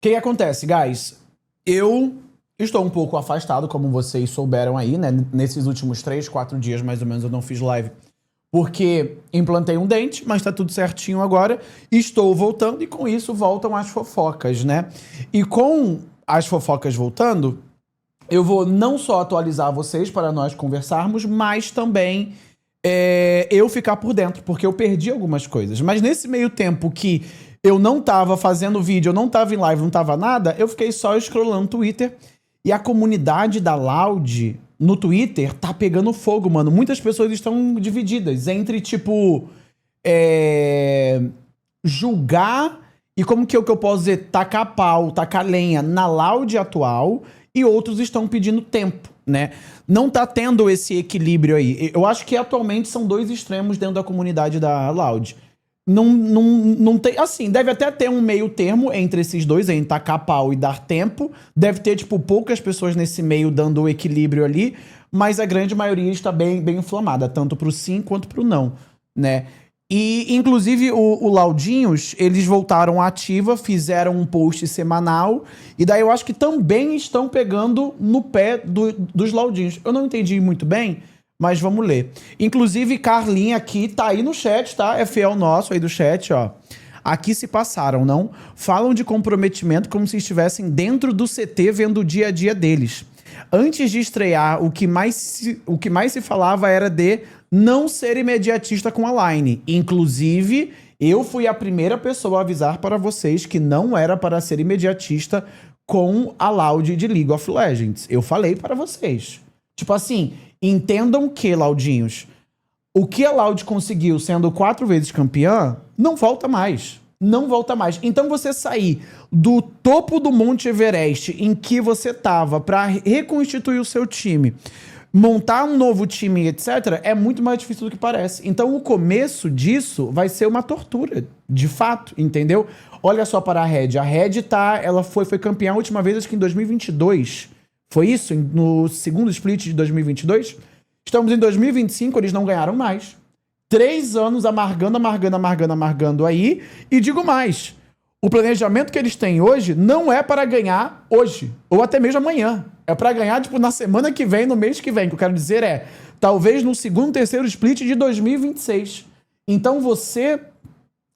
que acontece, guys? Eu estou um pouco afastado, como vocês souberam aí, né? Nesses últimos 3, 4 dias, mais ou menos, eu não fiz live. Porque implantei um dente, mas tá tudo certinho agora. Estou voltando e com isso voltam as fofocas, né? E com as fofocas voltando, eu vou não só atualizar vocês para nós conversarmos, mas também eu ficar por dentro, porque eu perdi algumas coisas. Mas nesse meio tempo que eu não tava fazendo vídeo, eu não tava em live, não tava nada, eu fiquei só scrollando Twitter. E a comunidade da Loud no Twitter tá pegando fogo, mano. Muitas pessoas estão divididas entre, tipo, julgar e como que eu posso dizer, tacar pau, tacar lenha na Loud atual, e outros estão pedindo tempo, né? Não tá tendo esse equilíbrio aí. Eu acho que atualmente são dois extremos dentro da comunidade da Loud. Não tem. Assim, deve até ter um meio termo entre esses dois, em tacar pau e dar tempo. Deve ter, tipo, poucas pessoas nesse meio dando o equilíbrio ali, mas a grande maioria está bem inflamada, tanto pro sim quanto pro não, né? E, inclusive, o Laudinhos, eles voltaram à ativa, fizeram um post semanal, e daí eu acho que também estão pegando no pé dos Laudinhos. Eu não entendi muito bem, mas vamos ler. Inclusive, Carlinha aqui tá aí no chat, tá? É fiel nosso aí do chat, ó. Aqui se passaram, não? Falam de comprometimento como se estivessem dentro do CT vendo o dia a dia deles. Antes de estrear, o que mais se falava era de não ser imediatista com a Line. Inclusive, eu fui a primeira pessoa a avisar para vocês que não era para ser imediatista com a Loud de League of Legends. Eu falei para vocês. Tipo assim, entendam que, Laudinhos, o que a Loud conseguiu sendo 4 vezes campeã, não volta mais. Não volta mais. Então você sair do topo do Monte Everest em que você tava para reconstituir o seu time, montar um novo time, etc., é muito mais difícil do que parece. Então o começo disso vai ser uma tortura, de fato, entendeu? Olha só para a Red. A Red ela foi campeã a última vez, acho que em 2022. Foi isso? No segundo split de 2022? Estamos em 2025, eles não ganharam mais. 3 anos amargando aí. E digo mais, o planejamento que eles têm hoje não é para ganhar hoje, ou até mesmo amanhã. É para ganhar, tipo, na semana que vem, no mês que vem. O que eu quero dizer é, talvez no segundo, terceiro split de 2026. Então você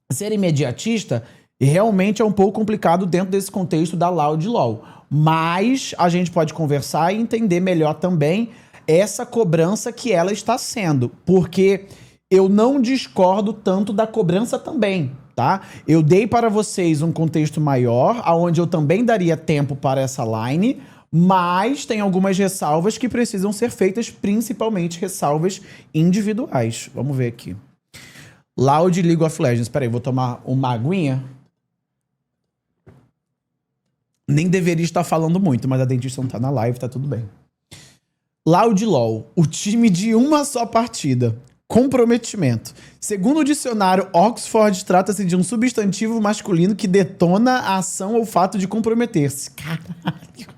ser imediatista realmente é um pouco complicado dentro desse contexto da Loud LoL. Mas a gente pode conversar e entender melhor também essa cobrança que ela está sendo. Porque eu não discordo tanto da cobrança também, tá? Eu dei para vocês um contexto maior, onde eu também daria tempo para essa line, mas tem algumas ressalvas que precisam ser feitas, principalmente ressalvas individuais. Vamos ver aqui. Loud League of Legends. Peraí, vou tomar uma aguinha. Nem deveria estar falando muito, mas a dentista não tá na live, tá tudo bem. Loud LoL, o time de uma só partida. Comprometimento. Segundo o dicionário Oxford, trata-se de um substantivo masculino que detona a ação ou fato de comprometer-se. Caralho.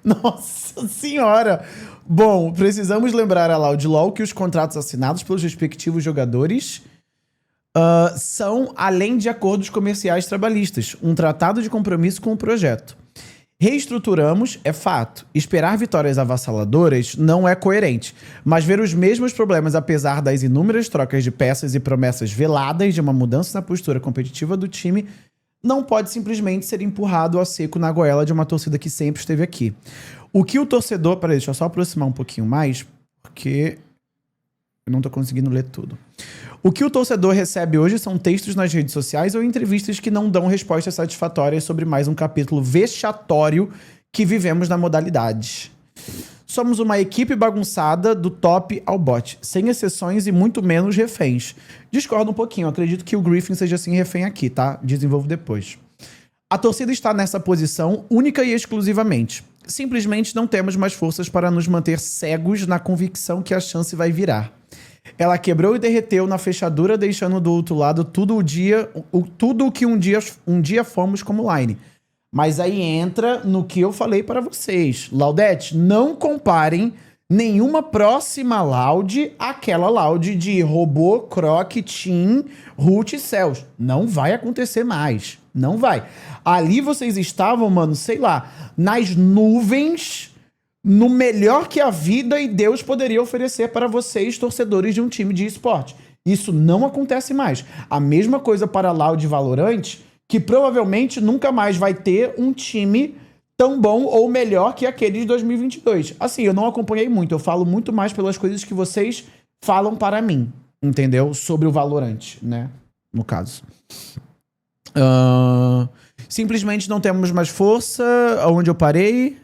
Nossa senhora. Bom, precisamos lembrar a Loud LoL que os contratos assinados pelos respectivos jogadores são, além de acordos comerciais trabalhistas, um tratado de compromisso com o projeto. Reestruturamos, é fato. Esperar vitórias avassaladoras não é coerente, mas ver os mesmos problemas apesar das inúmeras trocas de peças e promessas veladas de uma mudança na postura competitiva do time não pode simplesmente ser empurrado a seco na goela de uma torcida que sempre esteve aqui. O que o torcedor... Peraí, deixa eu só aproximar um pouquinho mais, porque eu não tô conseguindo ler tudo. O que o torcedor recebe hoje são textos nas redes sociais ou entrevistas que não dão respostas satisfatórias sobre mais um capítulo vexatório que vivemos na modalidade. Somos uma equipe bagunçada do top ao bot, sem exceções e muito menos reféns. Discordo um pouquinho, acredito que o Griffin seja assim refém aqui, tá? Desenvolvo depois. A torcida está nessa posição única e exclusivamente. Simplesmente não temos mais forças para nos manter cegos na convicção que a chance vai virar. Ela quebrou e derreteu na fechadura, deixando do outro lado tudo o que um dia fomos como line. Mas aí entra no que eu falei para vocês. Laudete, não comparem nenhuma próxima Loud àquela Loud de Robô, Croc, Team, Root e Céus. Não vai acontecer mais. Não vai. Ali vocês estavam, mano, sei lá, nas nuvens, no melhor que a vida e Deus poderia oferecer para vocês, torcedores de um time de esporte. Isso não acontece mais. A mesma coisa para Loud e Valorant, que provavelmente nunca mais vai ter um time tão bom ou melhor que aquele de 2022. Assim, eu não acompanhei muito, eu falo muito mais pelas coisas que vocês falam para mim, entendeu? Sobre o Valorant, né? No caso. Simplesmente não temos mais força. Onde eu parei?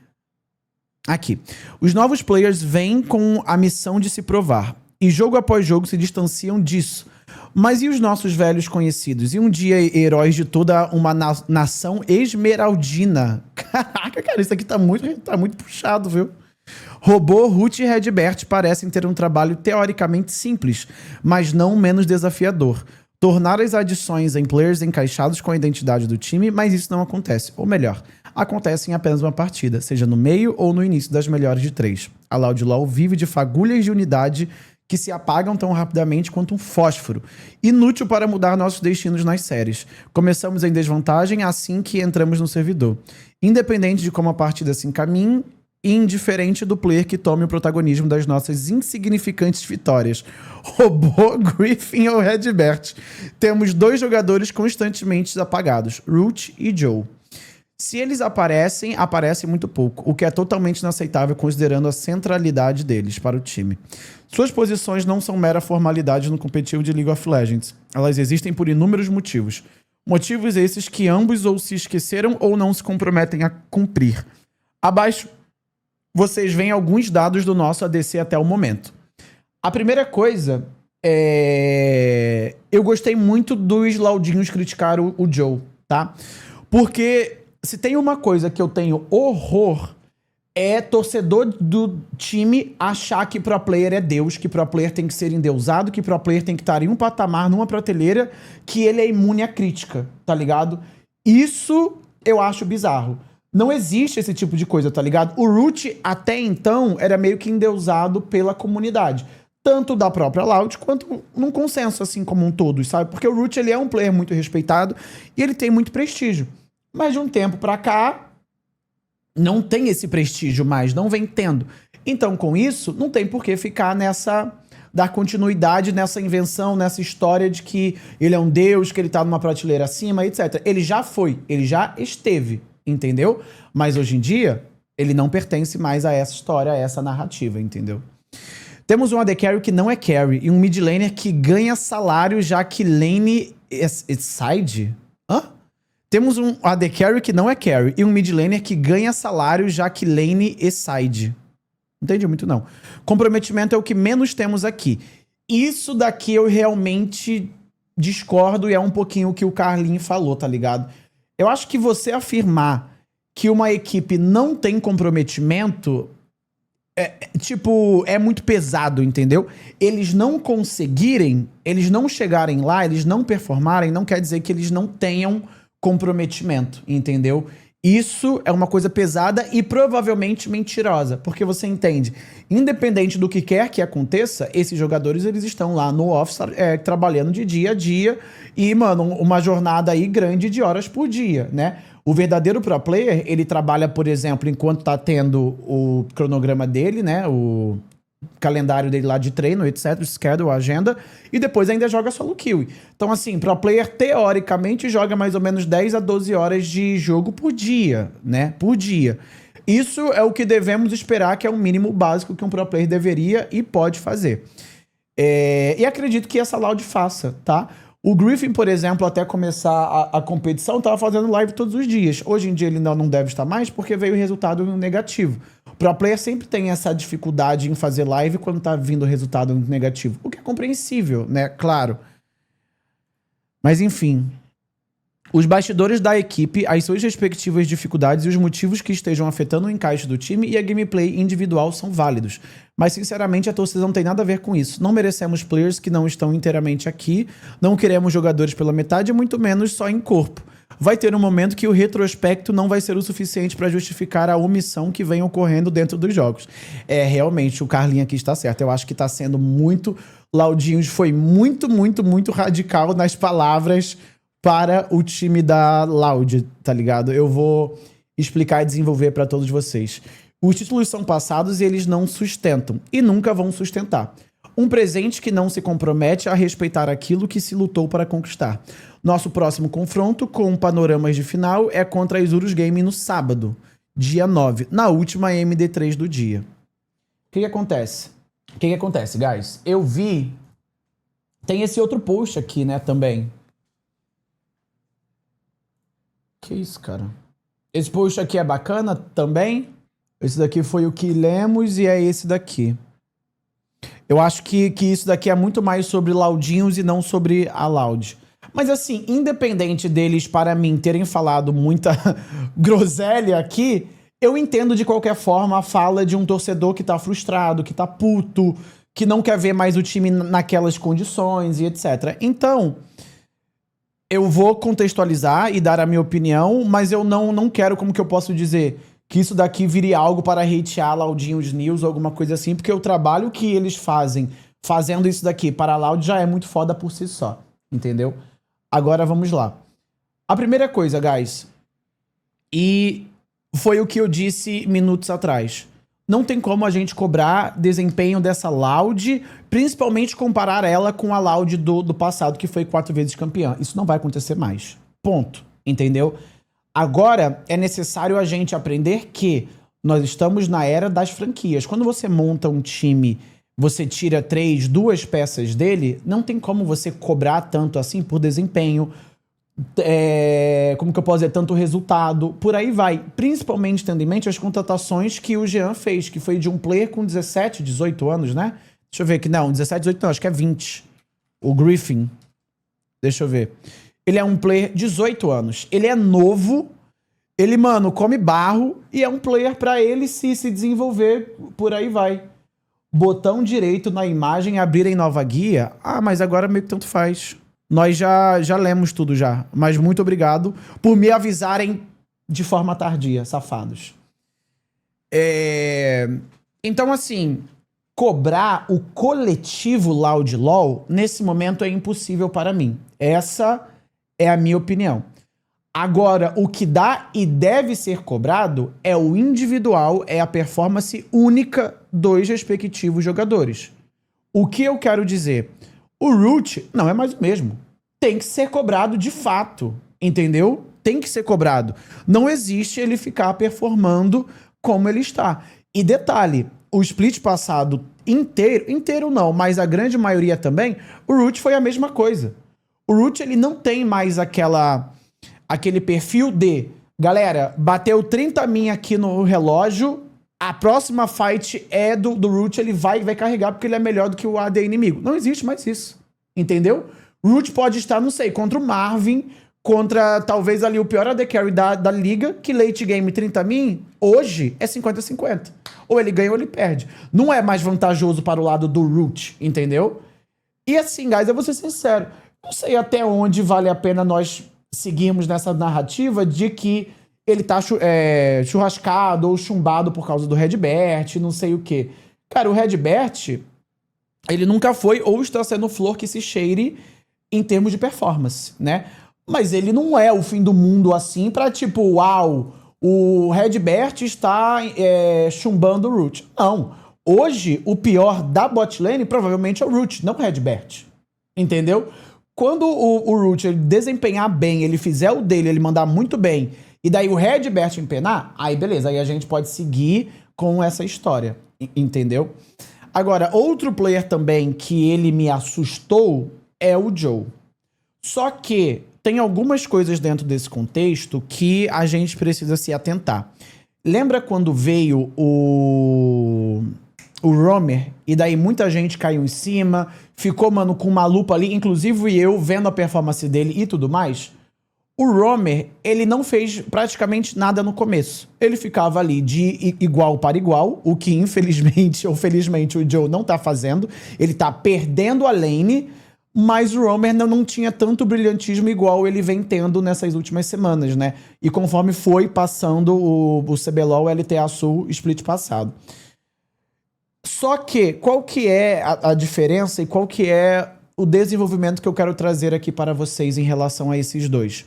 Aqui. Os novos players vêm com a missão de se provar. E jogo após jogo se distanciam disso. Mas e os nossos velhos conhecidos? E um dia heróis de toda uma nação esmeraldina? Caraca, cara, isso aqui tá muito puxado, viu? Robô, Ruth e Redbert parecem ter um trabalho teoricamente simples, mas não menos desafiador. Tornar as adições em players encaixados com a identidade do time, mas isso não acontece. Ou melhor, acontece em apenas uma partida, seja no meio ou no início das melhores de 3. A Loud LoL vive de fagulhas de unidade que se apagam tão rapidamente quanto um fósforo. Inútil para mudar nossos destinos nas séries. Começamos em desvantagem assim que entramos no servidor. Independente de como a partida se encaminhe, indiferente do player que tome o protagonismo das nossas insignificantes vitórias. Robô, Griffin ou Redbert. Temos 2 jogadores constantemente apagados, Root e Joe. Se eles aparecem muito pouco, o que é totalmente inaceitável considerando a centralidade deles para o time. Suas posições não são mera formalidade no competitivo de League of Legends. Elas existem por inúmeros motivos. Motivos esses que ambos ou se esqueceram ou não se comprometem a cumprir. Abaixo, vocês veem alguns dados do nosso ADC até o momento. A primeira coisa é... Eu gostei muito dos Laudinhos criticar o Joe, tá? Porque se tem uma coisa que eu tenho horror, é torcedor do time achar que pro player é Deus, que pro player tem que ser endeusado, que pro player tem que estar em um patamar, numa prateleira, que ele é imune à crítica, tá ligado? Isso eu acho bizarro. Não existe esse tipo de coisa, tá ligado? O Root, até então, era meio que endeusado pela comunidade. Tanto da própria Loud, quanto num consenso, assim, como um todo, sabe? Porque o Root, ele é um player muito respeitado e ele tem muito prestígio. Mas de um tempo pra cá, não tem esse prestígio mais, não vem tendo. Então, com isso, não tem por que ficar nessa... dar continuidade nessa invenção, nessa história de que ele é um deus, que ele tá numa prateleira acima, etc. Ele já foi, ele já esteve, entendeu? Mas hoje em dia, ele não pertence mais a essa história, a essa narrativa, entendeu? Temos um AD Carry que não é carry e um mid laner que ganha salário já que lane é side? Hã? Temos um AD Carry que não é carry e um mid laner que ganha salário já que lane é side. Não entendi muito, não. Comprometimento é o que menos temos aqui. Isso daqui eu realmente discordo e é um pouquinho o que o Carlinho falou, tá ligado? Eu acho que você afirmar que uma equipe não tem comprometimento é muito pesado, entendeu? Eles não conseguirem, eles não chegarem lá, eles não performarem, não quer dizer que eles não tenham comprometimento, entendeu? Isso é uma coisa pesada e provavelmente mentirosa, porque você entende, independente do que quer que aconteça, esses jogadores eles estão lá no office trabalhando de dia a dia e, mano, uma jornada aí grande de horas por dia, né? O verdadeiro pro player, ele trabalha, por exemplo, enquanto tá tendo o cronograma dele, né? O calendário dele lá de treino, etc, o schedule, a agenda, e depois ainda joga solo kill. Então, assim, pro player, teoricamente, joga mais ou menos 10 a 12 horas de jogo por dia, né? Por dia. Isso é o que devemos esperar, que é o mínimo básico que um pro player deveria e pode fazer. E acredito que essa Loud faça, tá? O Griffin, por exemplo, até começar a competição, tava fazendo live todos os dias. Hoje em dia ele não deve estar mais porque veio o resultado negativo. O pro player sempre tem essa dificuldade em fazer live quando tá vindo o resultado negativo. O que é compreensível, né? Claro. Mas enfim. Os bastidores da equipe, as suas respectivas dificuldades e os motivos que estejam afetando o encaixe do time e a gameplay individual são válidos. Mas, sinceramente, a torcida não tem nada a ver com isso. Não merecemos players que não estão inteiramente aqui, não queremos jogadores pela metade, muito menos só em corpo. Vai ter um momento que o retrospecto não vai ser o suficiente para justificar a omissão que vem ocorrendo dentro dos jogos. Realmente, o Carlinho aqui está certo. Eu acho que está sendo muito... Laudinhos foi muito radical nas palavras para o time da Loud, tá ligado? Eu vou explicar e desenvolver para todos vocês. Os títulos são passados e eles não sustentam. E nunca vão sustentar. Um presente que não se compromete a respeitar aquilo que se lutou para conquistar. Nosso próximo confronto, com panoramas de final, é contra a Isurus Gaming no sábado, dia 9, na última MD3 do dia. O que acontece? O que acontece, guys? Eu vi... Tem esse outro post aqui, né, também. Que isso, cara? Esse post aqui é bacana também. Esse daqui foi o que lemos e é esse daqui. Eu acho que isso daqui é muito mais sobre Laudinhos e não sobre a Loud. Mas assim, independente deles, para mim, terem falado muita groselha aqui, eu entendo de qualquer forma a fala de um torcedor que tá frustrado, que tá puto, que não quer ver mais o time naquelas condições e etc. Então, eu vou contextualizar e dar a minha opinião, mas eu não quero, como que eu posso dizer, que isso daqui vire algo para hatear Laudinhos News ou alguma coisa assim, porque o trabalho que eles fazem fazendo isso daqui para a Loud já é muito foda por si só, entendeu? Agora vamos lá. A primeira coisa, guys, e foi o que eu disse minutos atrás. Não tem como a gente cobrar desempenho dessa Loud, principalmente comparar ela com a Loud do passado, que foi 4 vezes campeã. Isso não vai acontecer mais. Ponto. Entendeu? Agora, é necessário a gente aprender que nós estamos na era das franquias. Quando você monta um time, você tira 3, 2 peças dele, não tem como você cobrar tanto assim por desempenho, como que eu posso dizer, tanto resultado, por aí vai. Principalmente tendo em mente as contratações que o Jean fez, que foi de um player com 17, 18 anos, né? Deixa eu ver aqui, não, 17, 18 não, acho que é 20. O Griffin. Deixa eu ver. Ele é um player 18 anos. Ele é novo, ele, mano, come barro e é um player pra ele se desenvolver, por aí vai. Botão direito na imagem, abrir em nova guia. Ah, mas agora meio que tanto faz. Nós já lemos tudo já. Mas muito obrigado por me avisarem de forma tardia, safados. Então, assim, cobrar o coletivo Loud LoL, nesse momento, é impossível para mim. Essa é a minha opinião. Agora, o que dá e deve ser cobrado é o individual, é a performance única dos respectivos jogadores. O que eu quero dizer? O Root não é mais o mesmo. Tem que ser cobrado de fato, entendeu? Tem que ser cobrado. Não existe ele ficar performando como ele está. E detalhe, o split passado inteiro não, mas a grande maioria também, o Root foi a mesma coisa. O Root, ele não tem mais aquele perfil de, galera, bateu 30 min aqui no relógio, a próxima fight é do Root, ele vai carregar porque ele é melhor do que o AD inimigo. Não existe mais isso, entendeu? Root pode estar, não sei, contra o Marvin, contra talvez ali o pior AD Carry da liga, que late game 30 min, hoje é 50-50. Ou ele ganha ou ele perde. Não é mais vantajoso para o lado do Root, entendeu? E assim, guys, eu vou ser sincero, não sei até onde vale a pena nós seguirmos nessa narrativa de que ele tá churrascado ou chumbado por causa do Redbert, não sei o quê. Cara, o Redbert, ele nunca foi ou está sendo flor que se cheire em termos de performance, né? Mas ele não é o fim do mundo assim pra tipo, uau, o Redbert está chumbando o Root. Não. Hoje, o pior da botlane provavelmente é o Root, não o Redbert. Entendeu? Quando o Root ele desempenhar bem, ele fizer o dele, ele mandar muito bem, e daí o Redbert empenar, aí beleza, aí a gente pode seguir com essa história, entendeu? Agora, outro player também que ele me assustou é o Joe. Só que tem algumas coisas dentro desse contexto que a gente precisa se atentar. Lembra quando veio o Roamer, e daí muita gente caiu em cima, ficou, mano, com uma lupa ali, inclusive eu vendo a performance dele e tudo mais. O Roamer, ele não fez praticamente nada no começo. Ele ficava ali de igual para igual, o que infelizmente ou felizmente o Joe não tá fazendo. Ele tá perdendo a lane, mas o Roamer não tinha tanto brilhantismo igual ele vem tendo nessas últimas semanas, né? E conforme foi passando o CBLOL, o LTA Sul, split passado. Só que, qual que é a diferença e qual que é o desenvolvimento que eu quero trazer aqui para vocês em relação a esses dois.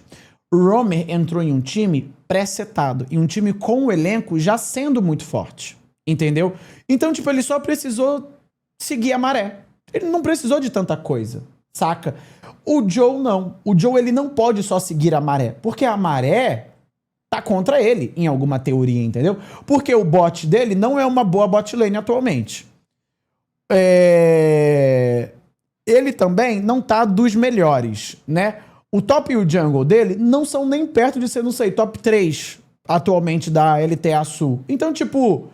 O Romer entrou em um time pré-setado, em um time com o elenco já sendo muito forte, entendeu? Então, tipo, ele só precisou seguir a maré. Ele não precisou de tanta coisa, saca? O Joe não. O Joe, ele não pode só seguir a maré, porque a maré tá contra ele, em alguma teoria, entendeu? Porque o bot dele não é uma boa bot lane atualmente. Ele também não tá dos melhores, né? O top e o jungle dele não são nem perto de ser, não sei, top 3 atualmente da LTA Sul. Então, tipo,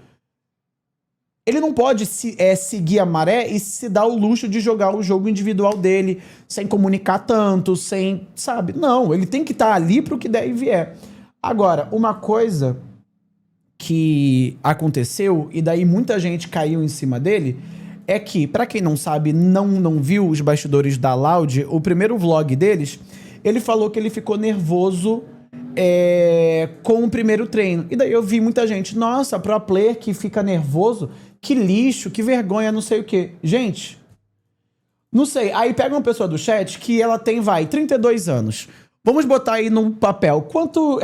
ele não pode seguir a maré e se dar o luxo de jogar o jogo individual dele, sem comunicar tanto, sem, sabe? Não, ele tem que estar ali pro que der e vier. Agora, uma coisa que aconteceu, e daí muita gente caiu em cima dele, é que, pra quem não sabe, não viu os bastidores da Loud, o primeiro vlog deles, ele falou que ele ficou nervoso com o primeiro treino. E daí eu vi muita gente, nossa, pro player que fica nervoso, que lixo, que vergonha, não sei o quê. Gente, não sei. Aí pega uma pessoa do chat que ela tem, 32 anos. Vamos botar aí num papel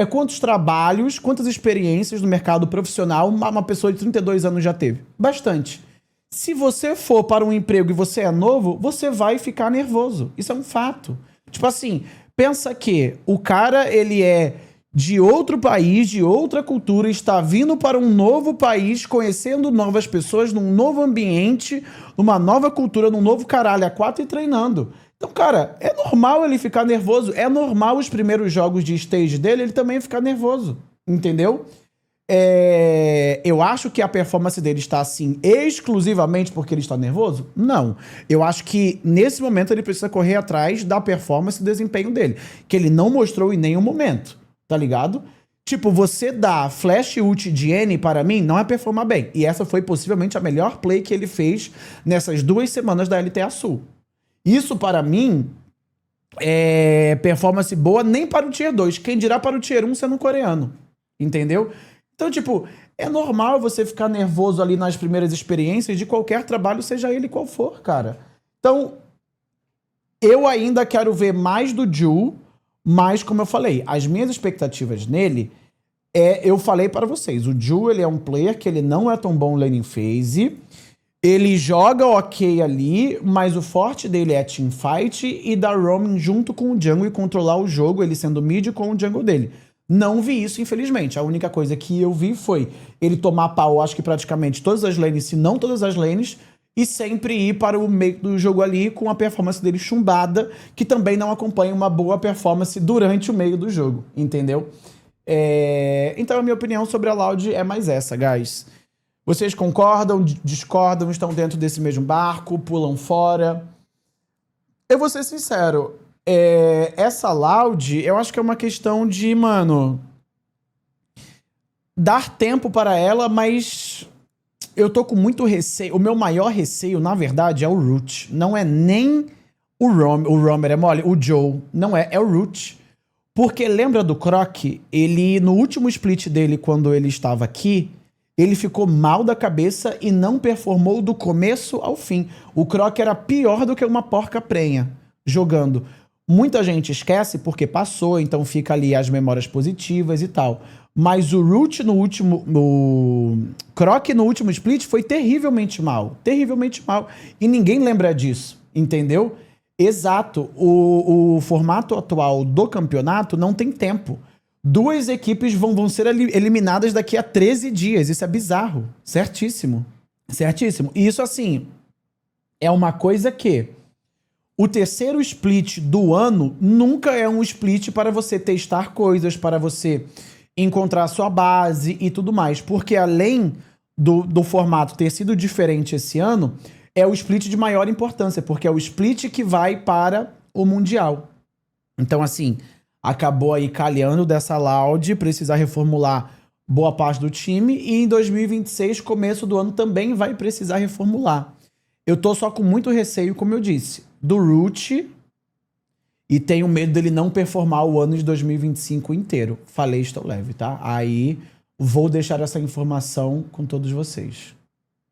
quantos trabalhos, quantas experiências no mercado profissional uma pessoa de 32 anos já teve. Bastante. Se você for para um emprego e você é novo, você vai ficar nervoso. Isso é um fato. Tipo assim, pensa que o cara, ele é de outro país, de outra cultura, está vindo para um novo país, conhecendo novas pessoas, num novo ambiente, numa nova cultura, num novo caralho, a 4 e treinando. Então, cara, é normal ele ficar nervoso. É normal os primeiros jogos de stage dele, ele também ficar nervoso. Entendeu? Eu acho que a performance dele está assim exclusivamente porque ele está nervoso? Não. Eu acho que nesse momento ele precisa correr atrás da performance e desempenho dele, que ele não mostrou em nenhum momento, tá ligado? Tipo, você dá flash ult de N para mim não é performar bem. E essa foi possivelmente a melhor play que ele fez nessas 2 semanas da LTA Sul. Isso para mim é performance boa nem para o Tier 2. Quem dirá para o Tier 1 sendo coreano, entendeu? Então, tipo, é normal você ficar nervoso ali nas primeiras experiências de qualquer trabalho, seja ele qual for, cara. Então, eu ainda quero ver mais do Ju, mas, como eu falei, as minhas expectativas nele eu falei para vocês, o Ju, ele é um player que ele não é tão bom laning phase, ele joga ok ali, mas o forte dele é teamfight e dar roaming junto com o jungle e controlar o jogo, ele sendo mid com o jungle dele. Não vi isso, infelizmente. A única coisa que eu vi foi ele tomar pau, acho que praticamente todas as lanes, se não todas as lanes, e sempre ir para o meio do jogo ali com a performance dele chumbada, que também não acompanha uma boa performance durante o meio do jogo, entendeu? Então a minha opinião sobre a Loud é mais essa, guys. Vocês concordam, discordam, estão dentro desse mesmo barco, pulam fora? Eu vou ser sincero, essa Loud, eu acho que é uma questão de, mano, dar tempo para ela, mas eu tô com muito receio. O meu maior receio, na verdade, é o Root. Não é nem o Romer é mole, o Joe. Não é o Root. Porque lembra do Croc? Ele, no último split dele, quando ele estava aqui, ele ficou mal da cabeça e não performou do começo ao fim. O Croc era pior do que uma porca prenha jogando. Muita gente esquece porque passou, então fica ali as memórias positivas e tal. Mas o Root o Croc no último split foi terrivelmente mal. Terrivelmente mal. E ninguém lembra disso, entendeu? Exato. O formato atual do campeonato não tem tempo. 2 equipes vão ser eliminadas daqui a 13 dias. Isso é bizarro. Certíssimo. Certíssimo. E isso, assim, é uma coisa que o terceiro split do ano nunca é um split para você testar coisas, para você encontrar sua base e tudo mais. Porque além do formato ter sido diferente esse ano, é o split de maior importância, porque é o split que vai para o Mundial. Então, assim, acabou aí calhando dessa Loud, precisar reformular boa parte do time, e em 2026, começo do ano, também vai precisar reformular. Eu tô só com muito receio, como eu disse, do Root, e tenho medo dele não performar o ano de 2025 inteiro. Falei, estou leve, tá? Aí vou deixar essa informação com todos vocês.